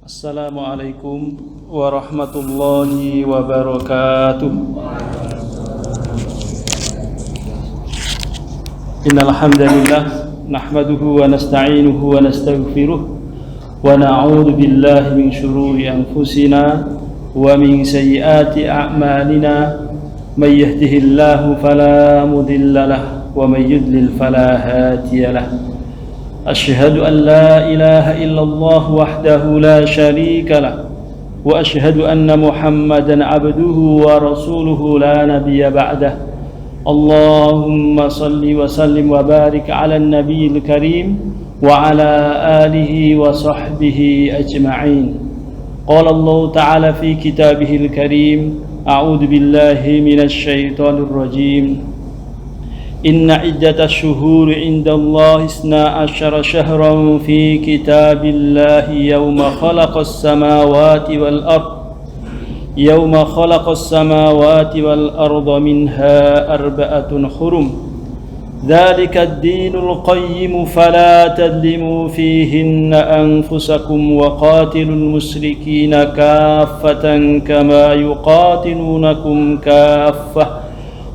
Assalamualaikum warahmatullahi wabarakatuh. Innal hamdalillah nahmaduhu wa nasta'inuhu wa nastaghfiruh wa na'udzu billahi min shururi anfusina wa min sayyiati a'malina. May yahdihillahu fala mudilla lahu wa may yudlil fala hadiya lahu. أشهد أن لا إله إلا الله وحده لا شريك له وأشهد أن محمدا عبده ورسوله لا نبي بعده اللهم صل وسلم وبارك على النبي الكريم وعلى آله وصحبه أجمعين. قال الله تعالى في كتابه الكريم أعوذ بالله من الشيطان الرجيم إن عدة الشهور عند الله 12 شهرا في كتاب الله يوم خلق السماوات والأرض منها 4 حرم ذلك الدين القيم فلا تظلموا فيهن أنفسكم وقاتلوا المشركين كافة كما يقاتلونكم كافة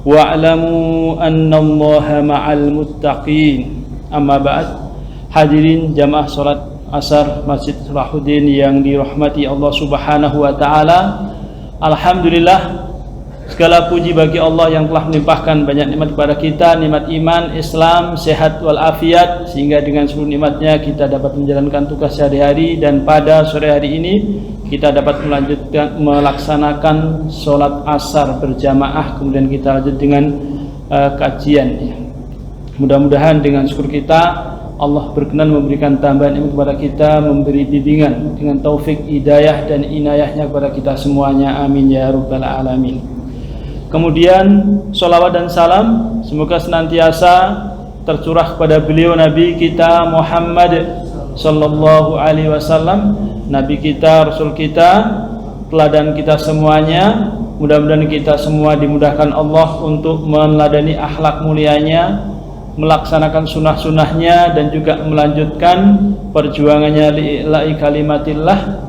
wa'lamu annallaha ma'al muttaqin. Amma ba'd. Hadirin jamaah salat asar Masjid Salahuddin yang dirahmati Allah Subhanahu wa taala. Alhamdulillah, segala puji bagi Allah yang telah melimpahkan banyak nikmat kepada kita, nikmat iman, Islam, sehat wal afiat, sehingga dengan seluruh nikmatnya kita dapat menjalankan tugas sehari-hari. Dan pada sore hari ini kita dapat melaksanakan sholat asar berjamaah, kemudian kita lanjut dengan kajian. Mudah-mudahan dengan syukur kita Allah berkenan memberikan tambahan ilmu kepada kita, memberi bimbingan dengan taufik, hidayah dan inayahnya kepada kita semuanya. Amin ya rabbal alamin. Kemudian sholawat dan salam semoga senantiasa tercurah kepada beliau Nabi kita Muhammad sallallahu alaihi wasallam, Nabi kita, Rasul kita, teladan kita semuanya. Mudah-mudahan kita semua dimudahkan Allah untuk meneladani akhlak mulianya, melaksanakan sunnah-sunnahnya, dan juga melanjutkan perjuangannya li'ila'i kalimatillah.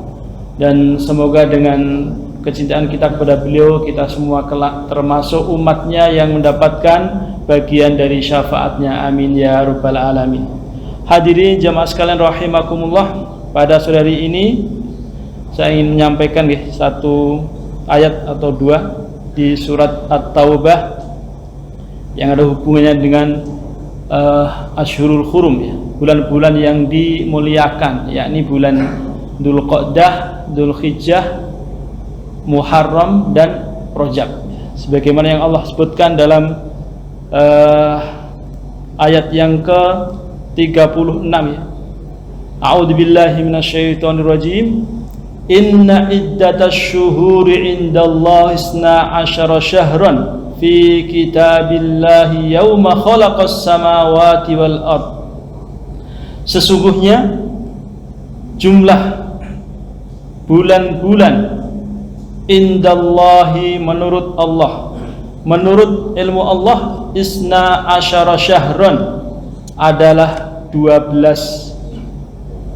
Dan semoga dengan kecintaan kita kepada beliau, kita semua kelak termasuk umatnya yang mendapatkan bagian dari syafaatnya. Amin ya rabbal alamin. Hadirin jamaah sekalian rahimakumullah, pada sore hari ini saya ingin menyampaikan satu ayat atau dua di surat At-Taubah yang ada hubungannya dengan Ashhurul Hurum, bulan-bulan yang dimuliakan, yakni bulan Dzulqa'dah, Dzulhijjah, Muharram dan Rajab, sebagaimana yang Allah sebutkan dalam ayat yang ke-36 A'udzu billahi minasyaitonir rajim. Inna iddatasy syuhuri 'indallahi 12 syahran fi kitabillahi yauma khalaqas samawati wal ard. Sesungguhnya jumlah bulan-bulan indallahi menurut Allah, menurut ilmu Allah, 12 syahran adalah 12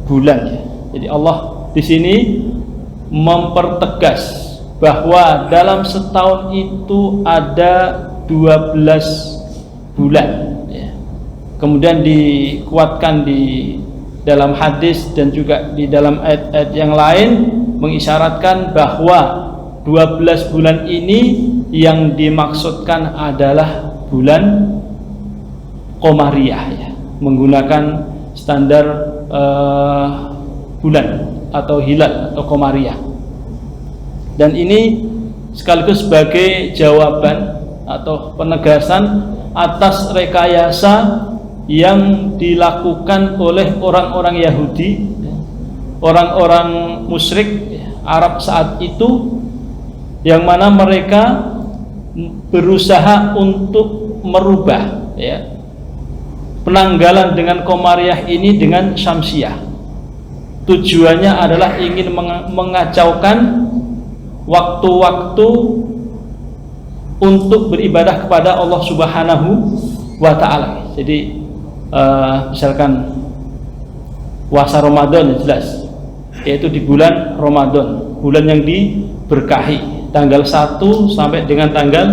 bulan. Jadi Allah di sini mempertegas bahwa dalam setahun itu ada 12 bulan. Kemudian dikuatkan di dalam hadis dan juga di dalam ayat-ayat yang lain mengisyaratkan bahwa 12 bulan ini yang dimaksudkan adalah bulan Qamariyah, menggunakan standar bulan atau hilal atau Qamariyah. Dan ini sekaligus sebagai jawaban atau penegasan atas rekayasa yang dilakukan oleh orang-orang Yahudi, orang-orang musyrik Arab saat itu, yang mana mereka berusaha untuk merubah penanggalan dengan Qamariyah ini dengan Syamsiyah. Tujuannya adalah ingin mengacaukan waktu-waktu untuk beribadah kepada Allah Subhanahu wa ta'ala. Jadi misalkan puasa Ramadan jelas yaitu di bulan Ramadan, bulan yang diberkahi, tanggal 1 sampai dengan tanggal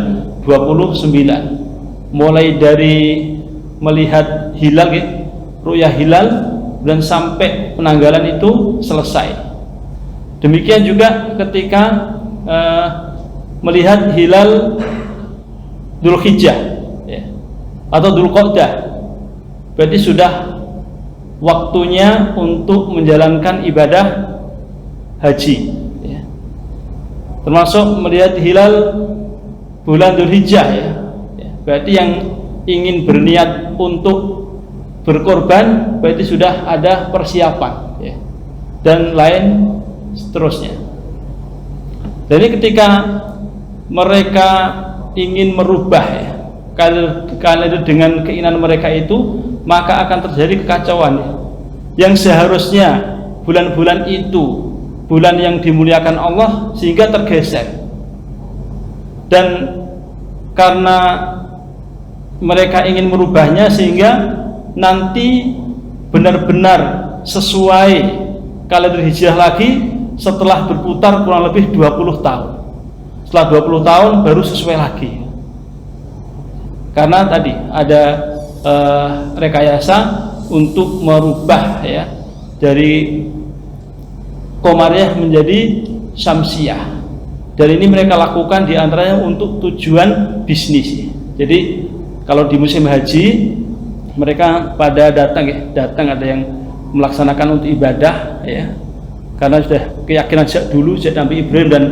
29. Mulai dari melihat hilal ya, ru'yah hilal, dan sampai penanggalan itu selesai. Demikian juga ketika melihat hilal Dzulhijjah ya, atau Dzulqa'dah, berarti sudah waktunya untuk menjalankan ibadah haji ya. Termasuk melihat hilal bulan Dzulhijjah ya, berarti yang ingin berniat untuk berkorban berarti sudah ada persiapan ya, dan lain seterusnya. Jadi ketika mereka ingin merubah ya, kalender dengan keinginan mereka itu, maka akan terjadi kekacauan ya. Yang seharusnya bulan-bulan itu bulan yang dimuliakan Allah sehingga tergeser, dan karena mereka ingin merubahnya sehingga nanti benar-benar sesuai kalender hijrah lagi setelah berputar kurang lebih 20 tahun. Setelah 20 tahun baru sesuai lagi, karena tadi ada rekayasa untuk merubah ya, dari Qamariyah menjadi Syamsiyah. Dan ini mereka lakukan diantaranya untuk tujuan bisnis. Jadi kalau di musim haji mereka pada datang ada yang melaksanakan untuk ibadah ya, karena sudah keyakinan sejak dulu, sejak Nabi Ibrahim dan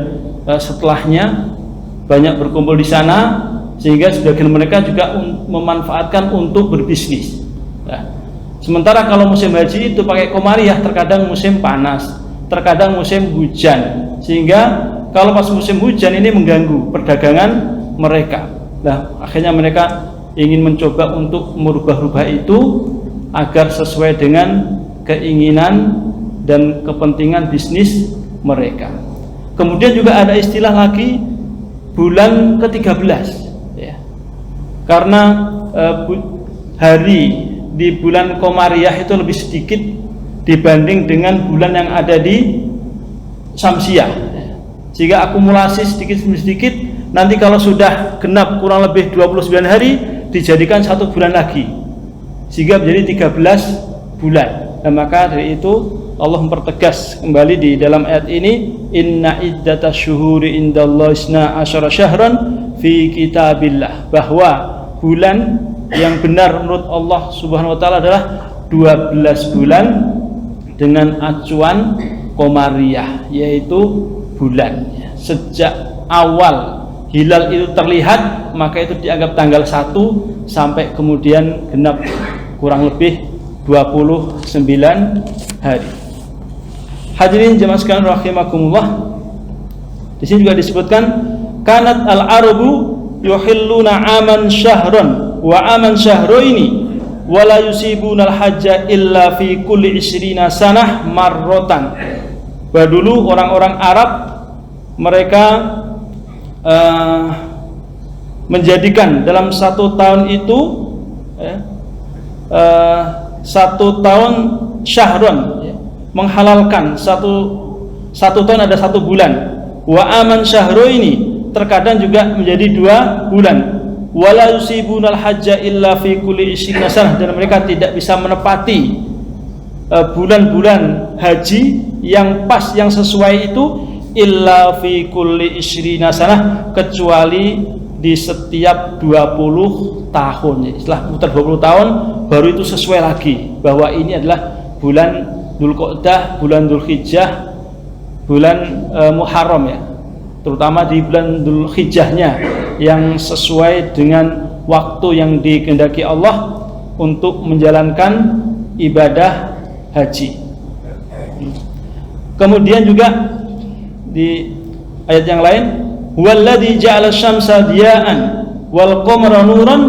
setelahnya banyak berkumpul di sana, sehingga sebagian mereka juga memanfaatkan untuk berbisnis ya. Sementara kalau musim haji itu pakai Qamariyah, terkadang musim panas, terkadang musim hujan, sehingga kalau pas musim hujan ini mengganggu perdagangan mereka. Nah, akhirnya mereka ingin mencoba untuk merubah-rubah itu agar sesuai dengan keinginan dan kepentingan bisnis mereka. Kemudian juga ada istilah lagi bulan ke-13 ya. Karena hari di bulan Qamariyah itu lebih sedikit dibanding dengan bulan yang ada di Syamsiyah, sehingga akumulasi sedikit demi sedikit, nanti kalau sudah genap kurang lebih 29 hari dijadikan 1 bulan lagi, sehingga menjadi 13 bulan. Nah, maka dari itu Allah mempertegas kembali di dalam ayat ini, inna iddatash syuhuri indallahi 12 syahran fi kitabillah, bahwa bulan yang benar menurut Allah Subhanahu wa taala adalah 12 bulan dengan acuan Qamariyah, yaitu bulan sejak awal hilal itu terlihat, maka itu dianggap tanggal 1 sampai kemudian genap kurang lebih 29 hari. Hadirin jemaah sekalian rahimakumullah, di sini juga disebutkan kanat al-arabu yuhilluna aman syahran wa aman syahraini wa la yusibuna al-hajja illa fi kulli 20 sanah marrotan. Bahwa dulu orang-orang Arab mereka menjadikan dalam 1 tahun itu 1 tahun syahron ya, menghalalkan satu tahun ada 1 bulan. Wa aman syahro ini terkadang juga menjadi 2 bulan. Wala yusibunal hajja illa fi kulli 20 sanah, dan mereka tidak bisa menepati bulan-bulan haji yang pas, yang sesuai itu illa fi kulli 20 sanah, kecuali di setiap 20 tahun. Setelah putar 20 tahun baru itu sesuai lagi bahwa ini adalah bulan Dzulqa'dah, bulan Dzulhijjah, bulan Muharram ya. Terutama di bulan Dzulhijjahnya yang sesuai dengan waktu yang dikehendaki Allah untuk menjalankan ibadah haji. Kemudian juga di ayat yang lain, walladzi ja'ala syamsa diya'an wal qamara nuran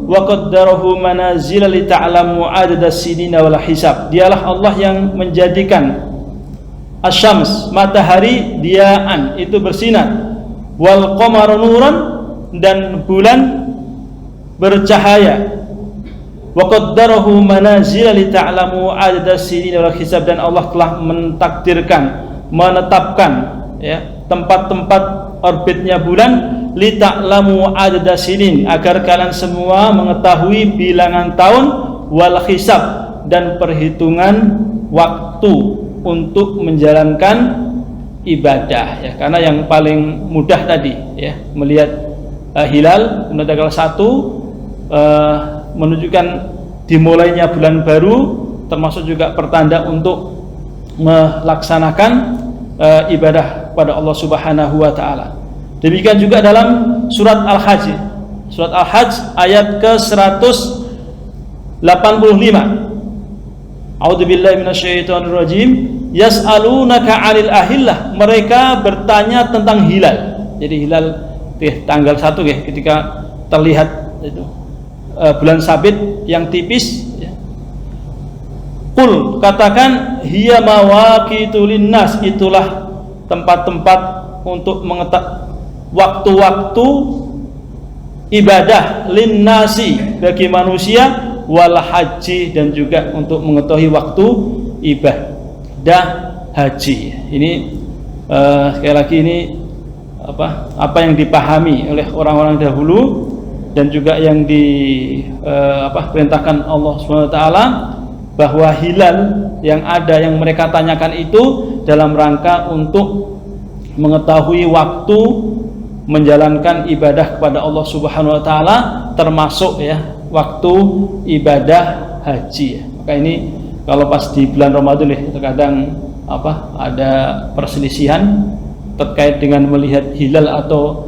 wa qaddarahu manazila li ta'lamu adadas sinina wal hisab. Dialah Allah yang menjadikan asyams, matahari, diya'an itu bersinar, wal qamara nuran, dan bulan bercahaya, wa qaddarahu manazila li ta'lamu adada sinin wal hisab, dan Allah telah mentakdirkan, menetapkan ya tempat-tempat orbitnya bulan, li ta'lamu adada sinin, agar kalian semua mengetahui bilangan tahun, wal hisab, dan perhitungan waktu untuk menjalankan ibadah ya. Karena yang paling mudah tadi ya melihat hilal pada tanggal 1 menunjukkan dimulainya bulan baru, termasuk juga pertanda untuk melaksanakan ibadah pada Allah Subhanahu wa taala. Demikian juga dalam surat Al-Hajj. Surat Al-Hajj ayat ke-185. A'udzubillahi minasyaitonirrajim. Yas'alunaka 'anil ahillah. Mereka bertanya tentang hilal. Jadi hilal tanggal 1 ya, ketika terlihat itu bulan sabit yang tipis ya. Qul, katakan, hiya mawaqitu linnas, itulah tempat-tempat untuk mengetahui waktu-waktu ibadah, linnasi, bagi manusia, wal haji, dan juga untuk mengetahui waktu ibadah haji. Ini sekali lagi ini apa yang dipahami oleh orang-orang dahulu dan juga yang perintahkan Allah SWT, bahwa hilal yang ada yang mereka tanyakan itu dalam rangka untuk mengetahui waktu menjalankan ibadah kepada Allah Subhanahu wa taala, termasuk ya waktu ibadah haji ya. Maka ini kalau pas di bulan Ramadan ya, terkadang ada perselisihan terkait dengan melihat hilal atau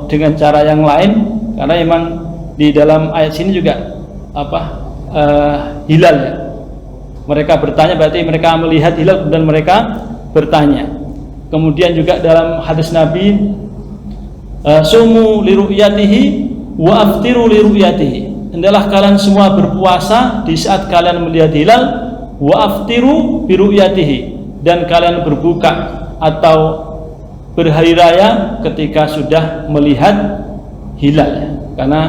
dengan cara yang lain, karena memang di dalam ayat sini juga hilal ya. Mereka bertanya, berarti mereka melihat hilal dan mereka bertanya. Kemudian juga dalam hadis Nabi, sumu li ru'yatihi wa aftiru li ru'yatihi, hendaklah kalian semua berpuasa di saat kalian melihat hilal, wa aftiru bi ru'yatihi, dan kalian berbuka atau berhari raya ketika sudah melihat hilal ya. Karena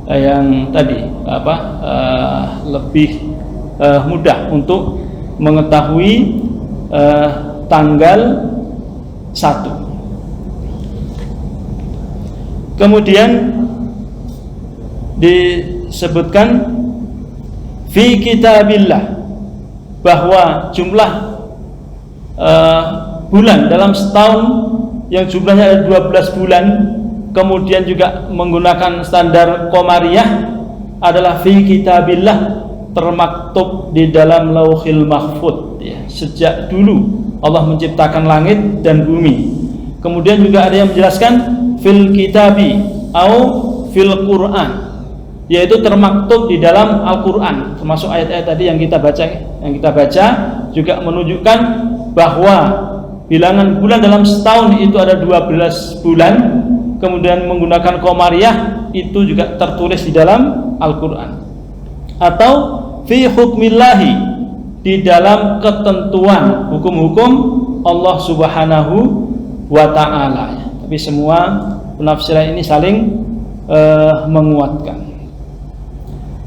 yang tadi lebih mudah untuk mengetahui tanggal 1. Kemudian disebutkan fi kitabillah, bahwa jumlah bulan dalam setahun yang jumlahnya ada 12 bulan, kemudian juga menggunakan standar Qamariyah, adalah fi kitabillah, termaktub di dalam Lauhil Mahfuz ya. Sejak dulu Allah menciptakan langit dan bumi. Kemudian juga ada yang menjelaskan fil kitabi au fil Quran, yaitu termaktub di dalam Al-Quran, termasuk ayat-ayat tadi yang kita baca juga menunjukkan bahwa bilangan bulan dalam setahun itu ada 12 bulan. Kemudian menggunakan Qamariyah itu juga tertulis di dalam Al-Quran. Atau fi hukmillahi, di dalam ketentuan hukum-hukum Allah Subhanahu wa ta'ala. Tapi semua penafsiran ini saling menguatkan.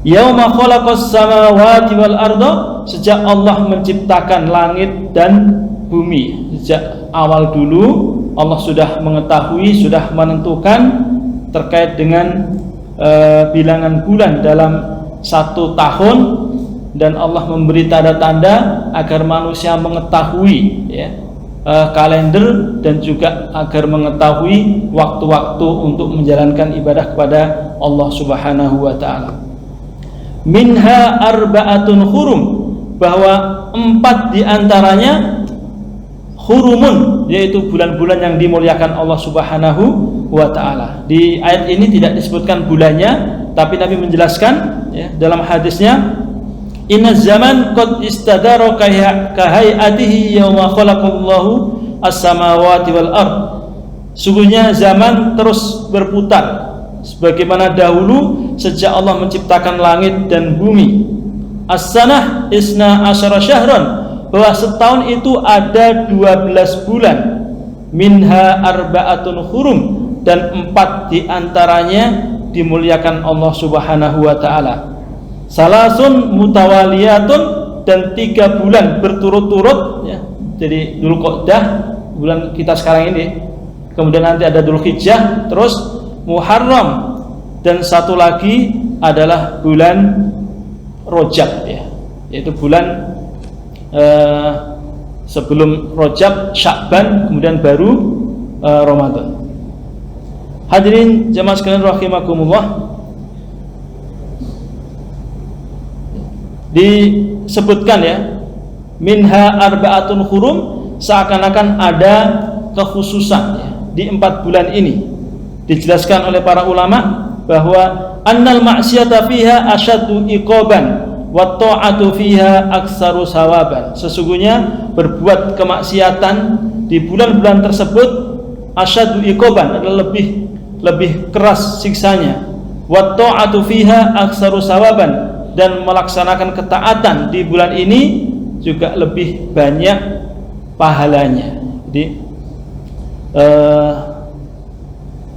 Yauma khalaqas samawati wal arda, sejak Allah menciptakan langit dan bumi. Sejak awal dulu Allah sudah mengetahui, sudah menentukan terkait dengan bilangan bulan dalam 1 tahun, dan Allah memberi tanda-tanda agar manusia mengetahui ya, kalender, dan juga agar mengetahui waktu-waktu untuk menjalankan ibadah kepada Allah Subhanahu wa ta'ala. Minha arba'atun hurum, bahwa 4 diantaranya hurumun, yaitu bulan-bulan yang dimuliakan Allah Subhanahu wa ta'ala. Di ayat ini tidak disebutkan bulannya, tapi Nabi menjelaskan ya, dalam hadisnya, inna zaman qad istadara kahayatihi yawma khalaqallahu as-samawati wal ard. Sungguhnya zaman terus berputar sebagaimana dahulu sejak Allah menciptakan langit dan bumi. As-sanah isna asyara syahran, bahwa setahun itu ada 12 bulan. Minha arba'atun hurum, dan 4 diantaranya dimuliakan Allah Subhanahu wa taala. Salasun mutawaliyatun, dan 3 bulan berturut-turut ya. Jadi Dzulqa'dah bulan kita sekarang ini, kemudian nanti ada Dzulhijjah, terus Muharram, dan satu lagi adalah bulan Rajab ya, yaitu bulan sebelum Rajab, Sya'ban, kemudian baru Ramadan. Hadirin jamaah sekalian rahimakumullah, disebutkan ya, minha arba'atun hurum, seakan-akan ada kekhususan ya, di 4 bulan ini. Dijelaskan oleh para ulama bahwa annal ma'siyata fiha asyaddu iqaban wa ta'atu fiha aktsaru sawaban. Sesungguhnya berbuat kemaksiatan di bulan-bulan tersebut asyaddu iqaban, adalah lebih keras siksanya, wa ta'atu fiha aktsaru sawaban, dan melaksanakan ketaatan di bulan ini juga lebih banyak pahalanya. Jadi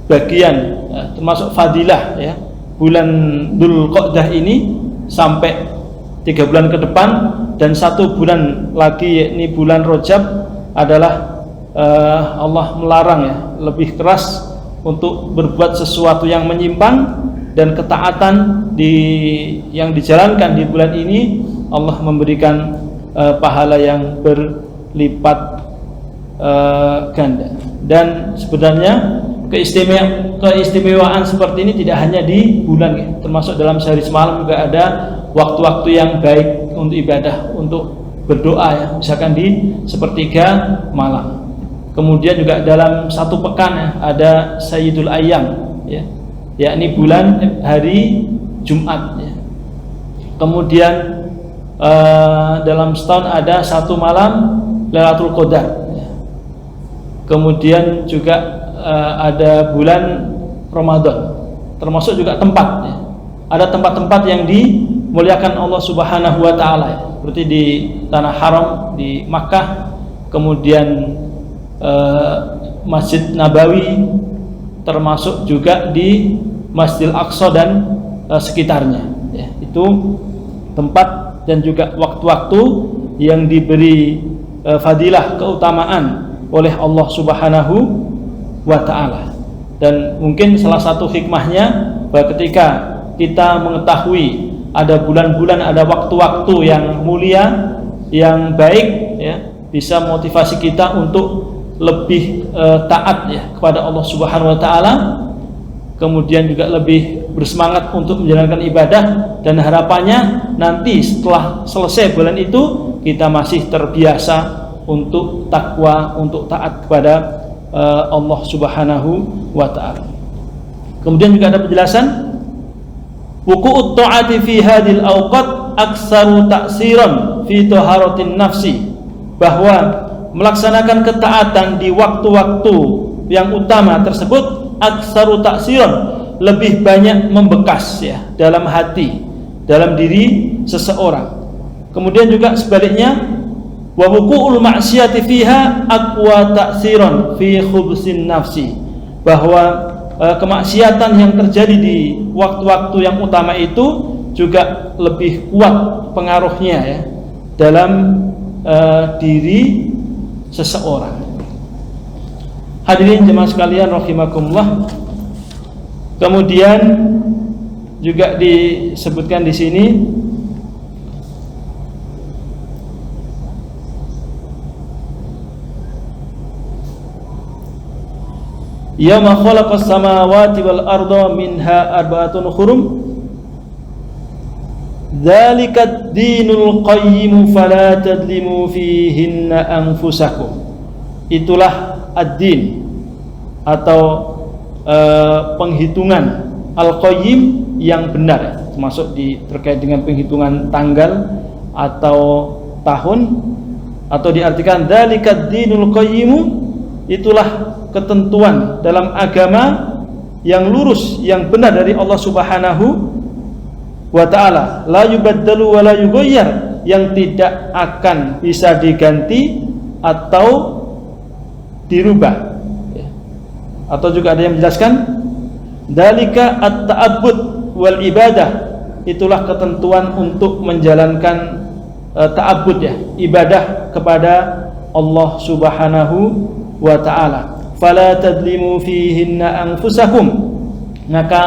bagian termasuk fadilah ya, bulan Dzulqa'dah ini sampai 3 bulan ke depan, dan 1 bulan lagi yakni bulan Rajab adalah Allah melarang ya, lebih keras untuk berbuat sesuatu yang menyimpang, dan ketaatan yang dijalankan di bulan ini Allah memberikan pahala yang berlipat ganda. Dan sebenarnya keistimewaan seperti ini tidak hanya di bulan ya, termasuk dalam sehari semalam juga ada waktu-waktu yang baik untuk ibadah, untuk berdoa ya, misalkan di sepertiga malam. Kemudian juga dalam 1 pekan ya, ada Sayyidul Ayyam ya, yakni bulan hari Jumat ya. Kemudian dalam setahun ada 1 malam Lailatul Qadar ya. Kemudian juga ada bulan Ramadan, termasuk juga tempat ya. Ada tempat-tempat yang dimuliakan Allah Subhanahu wa taala ya, seperti di tanah haram di Makkah, kemudian Masjid Nabawi, termasuk juga di Masjidil Aqsa dan sekitarnya ya. Itu tempat dan juga waktu-waktu yang diberi fadilah, keutamaan oleh Allah Subhanahu wa ta'ala. Dan mungkin salah satu hikmahnya bahwa ketika kita mengetahui ada bulan-bulan, ada waktu-waktu yang mulia, yang baik ya, bisa motivasi kita untuk lebih taat ya kepada Allah Subhanahu wa ta'ala, kemudian juga lebih bersemangat untuk menjalankan ibadah, dan harapannya nanti setelah selesai bulan itu kita masih terbiasa untuk takwa, untuk taat kepada Allah Subhanahu wa ta'ala. Kemudian juga ada penjelasan wuqu'ut ta'ati fi hadhil awqat aktsaru ta'siran fi taharatin nafsi, bahwa melaksanakan ketaatan di waktu-waktu yang utama tersebut aktsaru ta'siran, lebih banyak membekas ya dalam hati, dalam diri seseorang. Kemudian juga sebaliknya, wa wuqu'ul ma'siyati fiha aqwa ta'siran fi khubsin nafsi, bahwa kemaksiatan yang terjadi di waktu-waktu yang utama itu juga lebih kuat pengaruhnya ya dalam diri seseorang. Hadirin jemaah sekalian rahimakumullah. Kemudian juga disebutkan di sini Yawma khalaqas samawati wal arda minha arba'atun hurum dzalika dinul qayyim fala tadlimu fihinna anfusakum. Itulah ad-din atau penghitungan al-qayyim yang benar, termasuk terkait dengan penghitungan tanggal atau tahun, atau diartikan dzalika dinul qayyim, itulah ketentuan dalam agama yang lurus, yang benar dari Allah Subhanahu wa ta'ala, la yubaddalu wa la yughayyar, yang tidak akan bisa diganti atau dirubah. Atau juga ada yang menjelaskan Dalika at-ta'abbud wal ibadah. Itulah ketentuan untuk menjalankan ta'abbud ya, ibadah kepada Allah Subhanahu wa taala. Fala tadlimu fihinna anfusakum. Maka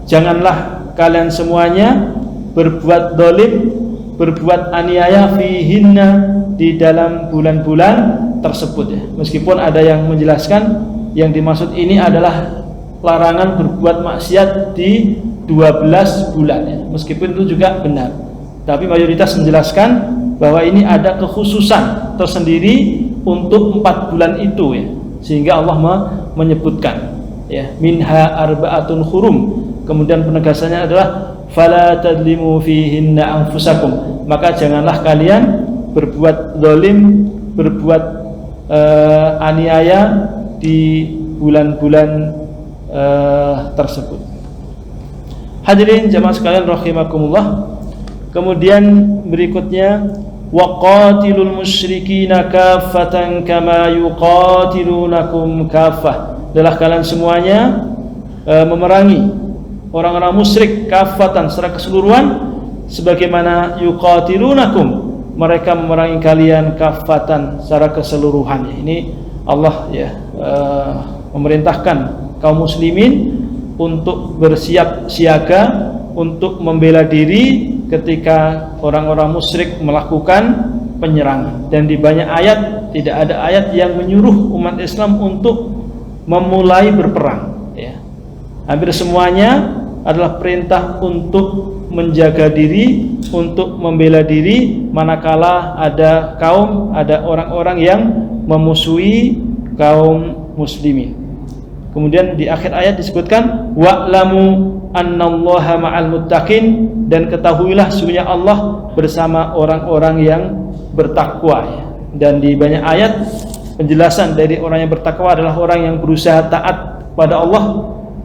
janganlah kalian semuanya berbuat dolim, berbuat aniaya fihinna, di dalam bulan-bulan tersebut ya. Meskipun ada yang menjelaskan yang dimaksud ini adalah larangan berbuat maksiat di 12 bulan ya. Meskipun itu juga benar, tapi mayoritas menjelaskan bahwa ini ada kekhususan tersendiri untuk 4 bulan itu ya. Sehingga Allah menyebutkan ya, minha arba'atun hurum. Kemudian penegasannya adalah fala tadlimu fihinna anfusakum. Maka janganlah kalian berbuat zalim, berbuat aniaya di bulan-bulan tersebut. Hadirin jamaah sekalian rahimakumullah. Kemudian berikutnya waqatilul musyrikina kaffatan kama yuqatilunakum kaffah. Adalah kalian semuanya memerangi orang-orang musyrik kaffatan secara keseluruhan, sebagaimana yuqatilunakum, mereka memerangi kalian kaffatan secara keseluruhan. Ini Allah ya memerintahkan kaum muslimin untuk bersiap siaga, untuk membela diri ketika orang-orang musyrik melakukan penyerangan. Dan di banyak ayat tidak ada ayat yang menyuruh umat Islam untuk memulai berperang ya. Hampir semuanya adalah perintah untuk menjaga diri, untuk membela diri manakala ada orang-orang yang memusuhi kaum muslimin. Kemudian di akhir ayat disebutkan wa'lamu annallaha ma'al muttaqin, dan ketahuilah sesungguhnya Allah bersama orang-orang yang bertakwa ya. Dan di banyak ayat penjelasan dari orang yang bertakwa adalah orang yang berusaha taat kepada Allah,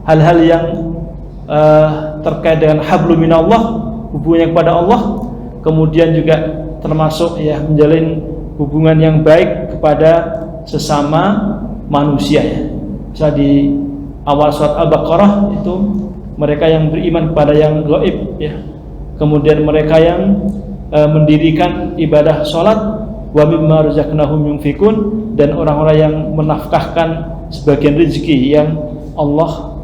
hal-hal yang terkait dengan hablum minallah, hubungannya kepada Allah. Kemudian juga termasuk ya menjalin hubungan yang baik kepada sesama manusia ya. Bisa di awal surat Al-Baqarah itu mereka yang beriman kepada yang gaib ya. Kemudian mereka yang mendirikan ibadah salat, wa mimma razaqnahum yunfikun, dan orang-orang yang menafkahkan sebagian rezeki yang Allah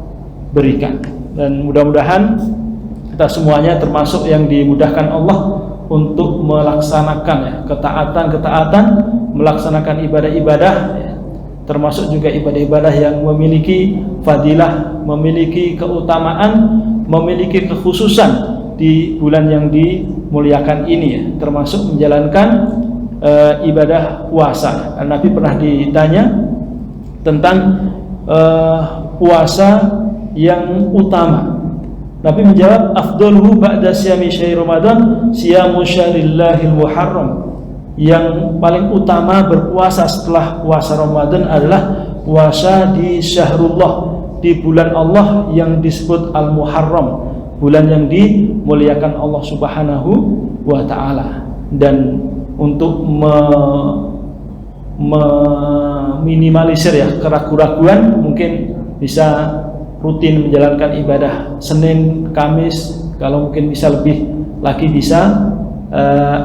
berikan. Dan mudah-mudahan kita semuanya termasuk yang dimudahkan Allah untuk melaksanakan ya, ketaatan-ketaatan, melaksanakan ibadah-ibadah ya. Termasuk juga ibadah-ibadah yang memiliki fadilah, memiliki keutamaan, memiliki kekhususan di bulan yang dimuliakan ini ya. Termasuk menjalankan ibadah puasa. Karena Nabi pernah ditanya tentang puasa yang utama. Nabi menjawab, afdaluhu ba'da siyami syahr Ramadan siyamu syahrillahil muharram. Yang paling utama berpuasa setelah puasa Ramadan adalah puasa di syahrullah, di bulan Allah yang disebut Al-Muharram, bulan yang dimuliakan Allah Subhanahu wa taala. Dan untuk meminimalisir ya keraguan-raguan, mungkin bisa rutin menjalankan ibadah Senin, Kamis, kalau mungkin bisa lebih lagi bisa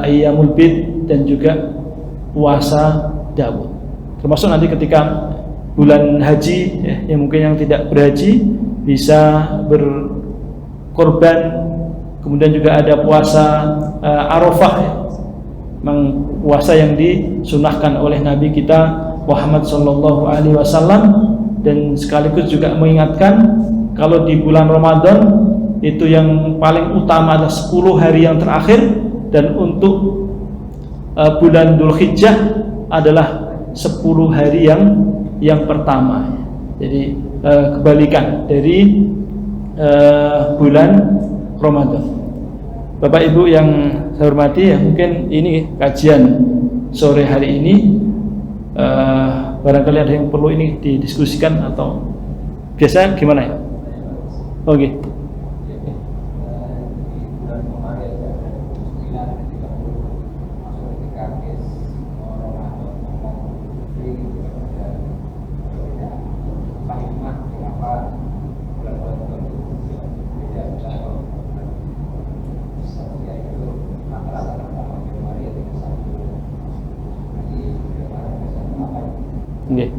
Ayyamul Bid dan juga puasa Daud. Termasuk nanti ketika bulan haji ya, yang mungkin yang tidak berhaji bisa berkorban. Kemudian juga ada puasa Arafah ya. Memang puasa yang disunahkan oleh Nabi kita Muhammad sallallahu alaihi wasallam, dan sekaligus juga mengingatkan kalau di bulan Ramadan itu yang paling utama adalah 10 hari yang terakhir, dan untuk bulan Dzulhijjah adalah 10 hari yang pertama. Jadi kebalikan dari bulan Ramadan. Bapak Ibu yang saya hormati ya, mungkin ini kajian sore hari ini barangkali ada yang perlu ini didiskusikan atau biasanya gimana ya? Oke. Okay.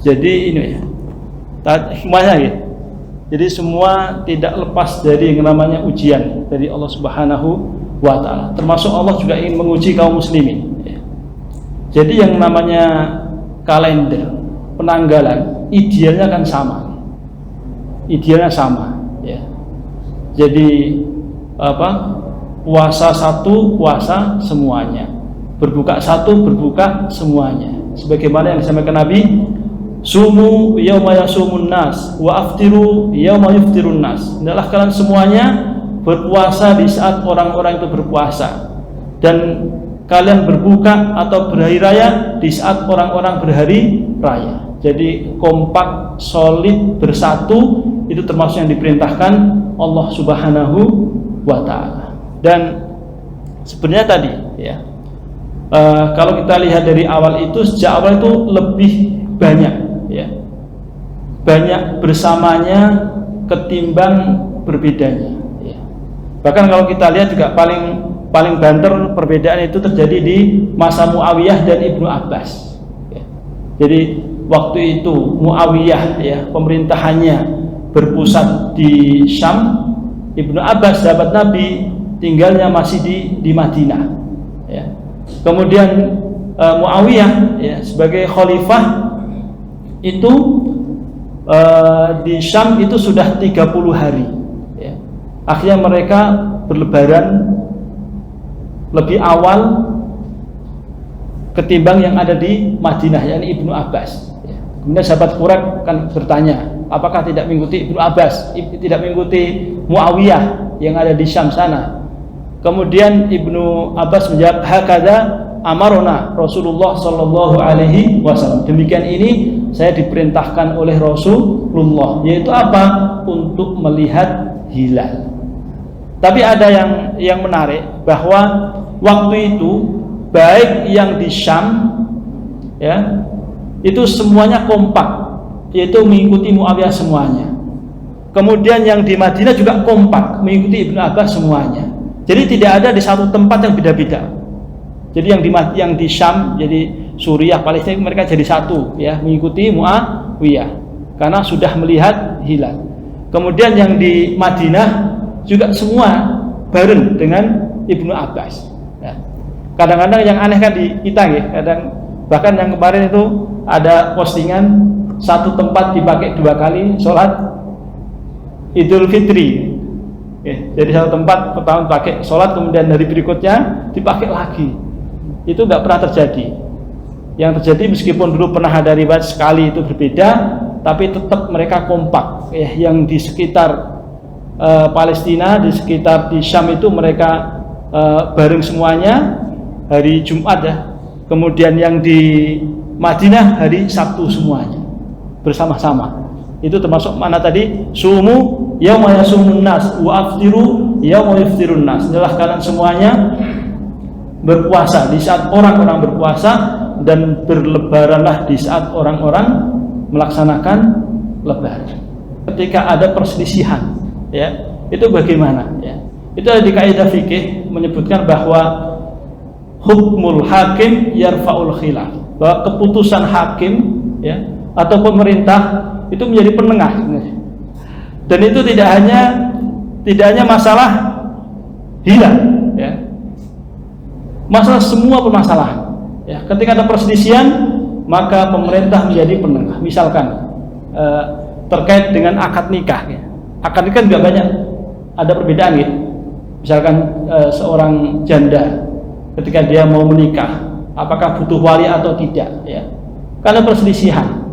Jadi ini ya, hikmahnya ya. Jadi semua tidak lepas dari yang namanya ujian dari Allah Subhanahu wa Ta'ala. Termasuk Allah juga ingin menguji kaum muslimin. Ya. Jadi yang namanya kalender penanggalan idealnya kan sama. Idealnya sama. Ya. Jadi puasa satu puasa semuanya, berbuka satu berbuka semuanya. Sebagaimana yang disampaikan Nabi, sumu yauma yasumun nas wa aftiru yauma yuftirun nas. Hendaklah kalian semuanya berpuasa di saat orang-orang itu berpuasa, dan kalian berbuka atau berhari raya di saat orang-orang berhari raya. Jadi kompak, solid, bersatu, itu termasuk yang diperintahkan Allah Subhanahu wa Ta'ala. Dan sebenarnya tadi ya, kalau kita lihat dari awal itu, sejak awal itu lebih banyak ya, banyak bersamanya ketimbang berbedanya ya. Bahkan kalau kita lihat juga paling banter perbedaan itu terjadi di masa Muawiyah dan Ibnu Abbas ya. Jadi waktu itu Muawiyah ya, pemerintahannya berpusat di Syam, Ibnu Abbas sahabat Nabi tinggalnya masih di Madinah ya. Kemudian Muawiyah ya, sebagai khalifah itu di Syam itu sudah 30 hari ya. Akhirnya mereka berlebaran lebih awal ketimbang yang ada di Madinah, yakni Ibnu Abbas ya. Kemudian sahabat Quraisy kan bertanya, apakah tidak mengikuti Ibnu Abbas, tidak mengikuti Muawiyah yang ada di Syam sana? Kemudian Ibnu Abbas menjawab, hakadha amarona Rasulullah sallallahu alaihi wasallam. Demikian ini saya diperintahkan oleh Rasulullah, yaitu apa? Untuk melihat hilal. Tapi ada yang menarik, bahwa waktu itu baik yang di Syam ya, itu semuanya kompak, yaitu mengikuti Muawiyah semuanya. Kemudian yang di Madinah juga kompak, mengikuti Ibnu Abbas semuanya. Jadi tidak ada di satu tempat yang beda-beda. Jadi yang di Syam, jadi Suriah, Palestina, mereka jadi satu ya, mengikuti Muawiyah karena sudah melihat hilal. Kemudian yang di Madinah juga semua bareng dengan Ibnu Abbas ya. Kadang-kadang yang aneh kan di kita ya, bahkan yang kemarin itu ada postingan satu tempat dipakai 2 kali sholat Idul Fitri ya. Jadi satu tempat pertama pakai sholat, kemudian hari berikutnya dipakai lagi. Itu nggak pernah terjadi. Yang terjadi meskipun dulu pernah ada riwayat sekali itu berbeda, tapi tetap mereka kompak ya. Yang di sekitar Palestina, di sekitar di Syam itu mereka bareng semuanya hari Jumat ya. Kemudian yang di Madinah hari Sabtu semuanya bersama-sama. Itu termasuk mana tadi? Sumu yauma yasumun nas wa aftiru yauma yuftirun nas. Adalah kalian semuanya berpuasa di saat orang-orang berpuasa, dan berlebaranlah di saat orang-orang melaksanakan lebaran. Ketika ada perselisihan ya, itu bagaimana ya? Itu ada di kaidah fikih menyebutkan bahwa hukmul hakim yarfa'ul khilaf, bahwa keputusan hakim ya atau pemerintah itu menjadi penengah sebenarnya. Dan itu tidak hanya masalah hilal ya, masalah semua permasalahan ya. Ketika ada perselisihan, maka pemerintah menjadi penengah. Misalkan terkait dengan akad nikah ya. Akad nikah juga banyak ada perbedaan ya. Misalkan seorang janda ketika dia mau menikah, apakah butuh wali atau tidak ya, karena perselisihan.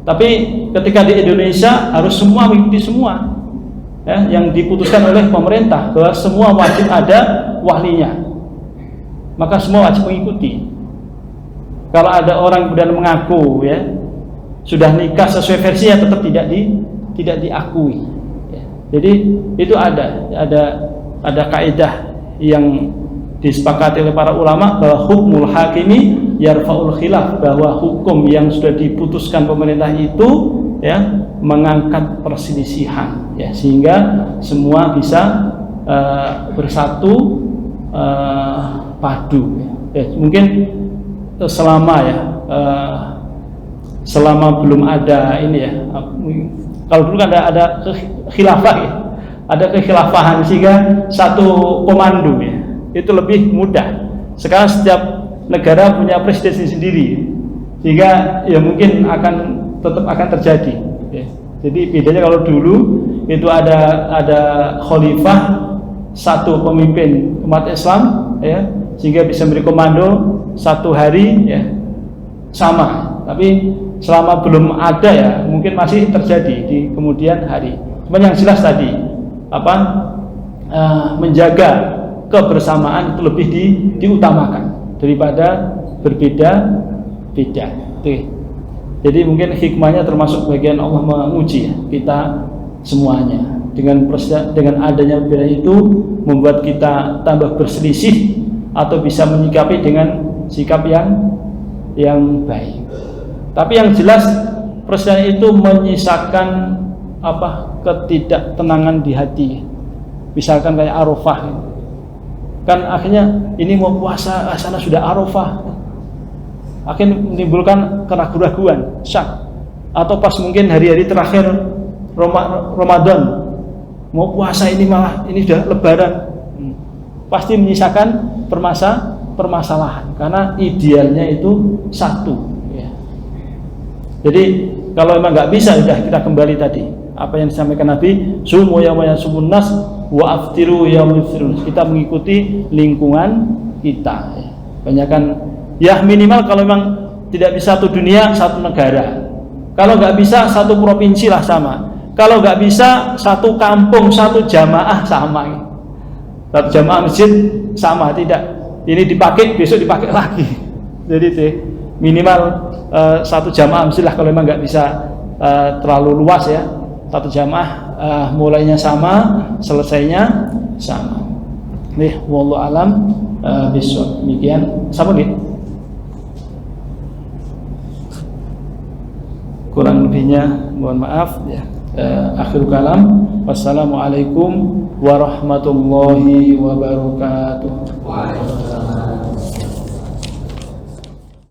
Tapi ketika di Indonesia harus semua mengikuti semua ya, yang diputuskan oleh pemerintah bahwa semua wajib ada walinya, maka semua wajib mengikuti. Kalau ada orang kemudian mengaku ya sudah nikah sesuai versinya, tetap tidak diakui ya. Jadi itu ada kaidah yang disepakati oleh para ulama bahwa hukmul hakimi yarfa'ul khilaf, bahwa hukum yang sudah diputuskan pemerintah itu ya mengangkat perselisihan ya, sehingga semua bisa bersatu padu ya. Mungkin selama ya selama belum ada ini ya, kalau dulu kan ada khilafah ya, ada kekhilafahan sehingga satu komando ya, itu lebih mudah. Sekarang setiap negara punya presiden sendiri, sehingga ya mungkin tetap akan terjadi ya. Jadi bedanya kalau dulu itu ada khalifah, satu pemimpin umat Islam ya, sehingga bisa memberi komando satu hari ya, sama. Tapi selama belum ada ya, mungkin masih terjadi di kemudian hari. Cuman yang jelas tadi menjaga kebersamaan itu lebih diutamakan daripada berbeda-beda. Jadi mungkin hikmahnya termasuk bagian Allah menguji ya, kita semuanya. Dengan adanya perbedaan itu membuat kita tambah berselisih atau bisa menyikapi dengan sikap yang baik. Tapi yang jelas perbedaan itu menyisakan ketidaktenangan di hati. Misalkan kayak Arafah, kan akhirnya ini mau puasa, sana sudah Arafah, akhirnya menimbulkan keraguan-raguan, syak. Atau pas mungkin hari-hari terakhir Ramadan, mau puasa ini malah ini sudah Lebaran, pasti menyisakan permasalahan karena idealnya itu satu ya. Jadi kalau memang nggak bisa, sudah kita kembali tadi apa yang disampaikan Nabi, sumu yauma yasumun nas wa aftiru yauma yuftirun. Kita mengikuti lingkungan kita ya. Banyakkan ya, minimal kalau memang tidak bisa satu dunia, satu negara. Kalau nggak bisa satu provinsi lah sama. Kalau nggak bisa satu kampung, satu jamaah sama. Satu jamaah masjid sama, tidak. Ini dipakai, besok dipakai lagi. Jadi minimal satu jamaah masjid lah, kalau memang nggak bisa terlalu luas ya. Satu jamaah mulainya sama, selesainya sama. Nih, wallahu alam bisawab. Demikian. Siapa nih? Kurang lebihnya mohon maaf ya. Akhirul kalam. Wassalamualaikum warahmatullahi wabarakatuh.